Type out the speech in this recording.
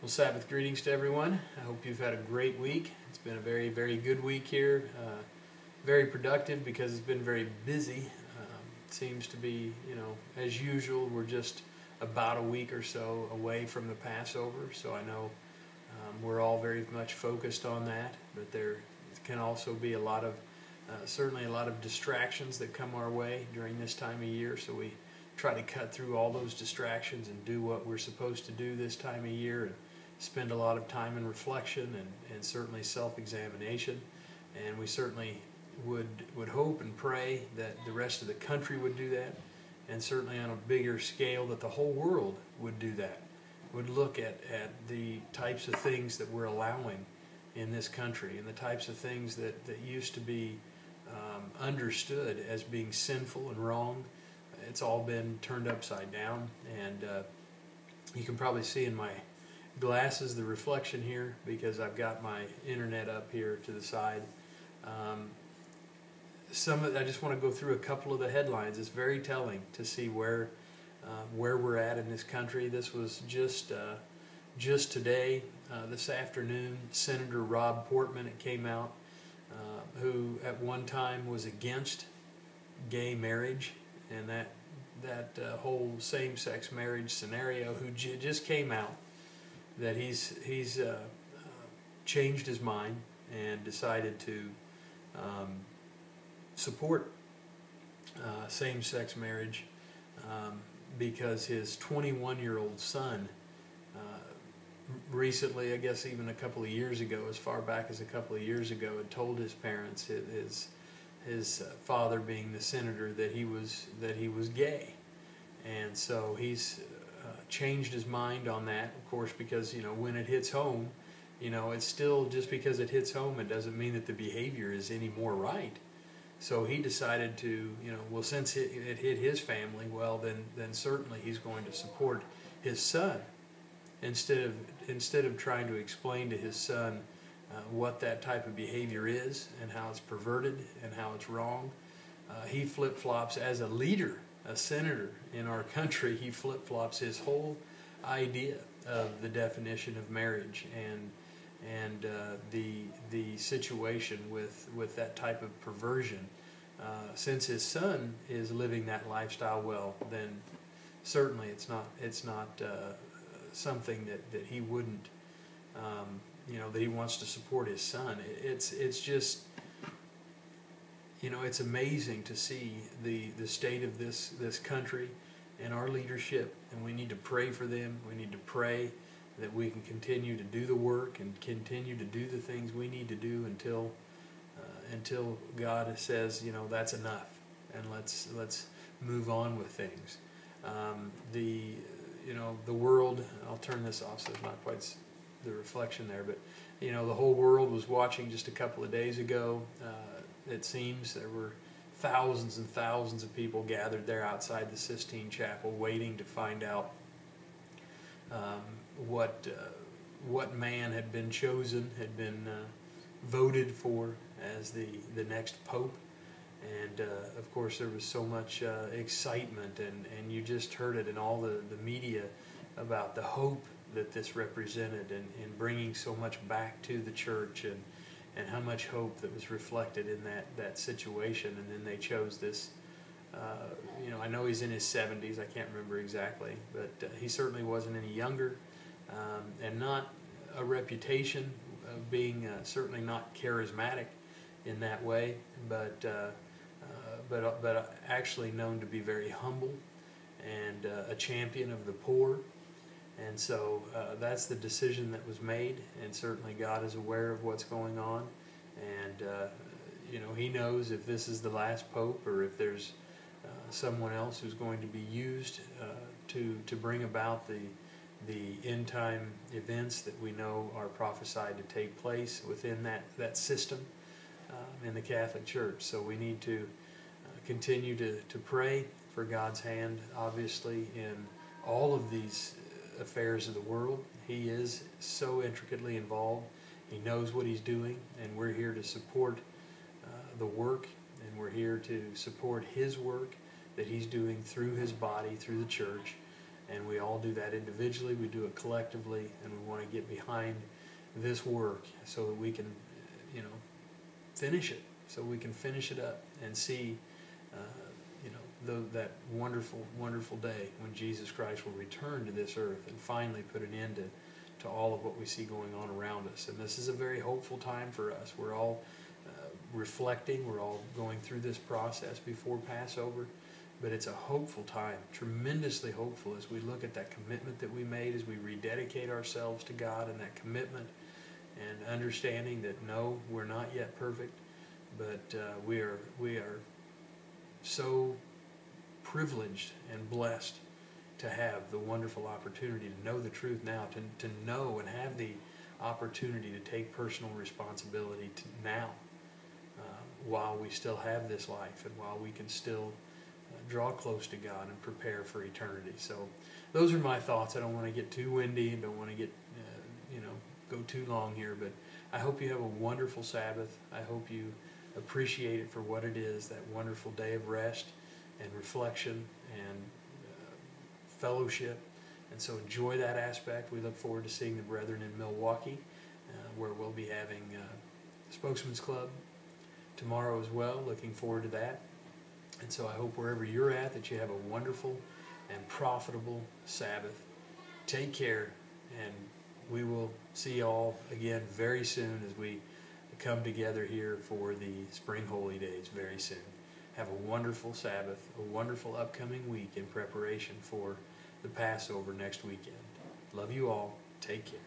Well, Sabbath greetings to everyone. I hope you've had a great week. It's been a very, very good week here. Very productive because it's been very busy. It seems to be, as usual, we're just about a week or so away from the Passover. So I know we're all very much focused on that, but there can also be certainly a lot of distractions that come our way during this time of year. So we try to cut through all those distractions and do what we're supposed to do this time of year, and spend a lot of time in reflection and certainly self-examination. And we certainly would hope and pray that the rest of the country would do that, and certainly on a bigger scale that the whole world would do that, would look at the types of things that we're allowing in this country and the types of things that used to be understood as being sinful and wrong. It's all been turned upside down, and you can probably see in my glasses the reflection here because I've got my internet up here to the side. I just want to go through a couple of the headlines. It's very telling to see where we're at in this country. This was just today, this afternoon. Senator Rob Portman, it came out, who at one time was against gay marriage and that whole same-sex marriage scenario, who just came out that he's changed his mind and decided to support same-sex marriage because his 21-year-old son recently, I guess even a couple of years ago, as far back as a couple of years ago, had told his parents, his father being the senator, that he was gay. And so he's changed his mind on that, of course, because when it hits home, it's still, just because it hits home, it doesn't mean that the behavior is any more right. So he decided to, well, since it hit his family, well, then certainly he's going to support his son, instead of trying to explain to his son what that type of behavior is and how it's perverted and how it's wrong. He flip-flops as a leader, a senator in our country. He flip-flops his whole idea of the definition of marriage and the situation with that type of perversion. Since his son is living that lifestyle, well, then certainly it's not something that he wouldn't, that he wants to support his son. It's just, it's amazing to see the state of this country and our leadership, and we need to pray for them. We need to pray that we can continue to do the work and continue to do the things we need to do until God says, that's enough, and let's move on with things. The world, I'll turn this off so there's not quite the reflection there, but the whole world was watching just a couple of days ago. It seems there were thousands and thousands of people gathered there outside the Sistine Chapel, waiting to find out what man had been chosen, had been voted for as the next pope. And of course there was so much excitement, and you just heard it in all the media about the hope that this represented, and bringing so much back to the church, and how much hope that was reflected in that situation. And then they chose this, I know he's in his 70s, I can't remember exactly, but he certainly wasn't any younger, and not a reputation of being certainly not charismatic in that way, but actually known to be very humble and a champion of the poor. And so that's the decision that was made, and certainly God is aware of what's going on, and he knows if this is the last pope, or if there's someone else who's going to be used to bring about the end time events that we know are prophesied to take place within that system in the Catholic Church. So we need to continue to pray for God's hand, obviously, in all of these affairs of the world. He is so intricately involved. He knows what he's doing, and we're here to support the work, and we're here to support his work that he's doing through his body, through the church. and we all do that individually, we do it collectively, and we want to get behind this work so that we can, you know, finish it, so we can finish it up and see, you know, that wonderful, wonderful day when Jesus Christ will return to this earth and finally put an end to all of what we see going on around us. And this is a very hopeful time for us. We're all reflecting, we're all going through this process before Passover, but it's a hopeful time, tremendously hopeful, as we look at that commitment that we made, as we rededicate ourselves to God, and that commitment and understanding that no, we're not yet perfect, but we are so privileged and blessed to have the wonderful opportunity to know the truth now, to know and have the opportunity to take personal responsibility now, while we still have this life and while we can still draw close to God and prepare for eternity. So those are my thoughts. I don't want to get too windy and don't want to get, you know, go too long here, but I hope you have a wonderful Sabbath. I hope you appreciate it for what it is, that wonderful day of rest and reflection and fellowship. And so enjoy that aspect. We look forward to seeing the brethren in Milwaukee, where we'll be having Spokesman's Club tomorrow as well. Looking forward to that. And so I hope wherever you're at that you have a wonderful and profitable Sabbath. Take care, and we will see you all again very soon as we come together here for the Spring Holy Days very soon. Have a wonderful Sabbath, a wonderful upcoming week in preparation for the Passover next weekend. Love you all. Take care.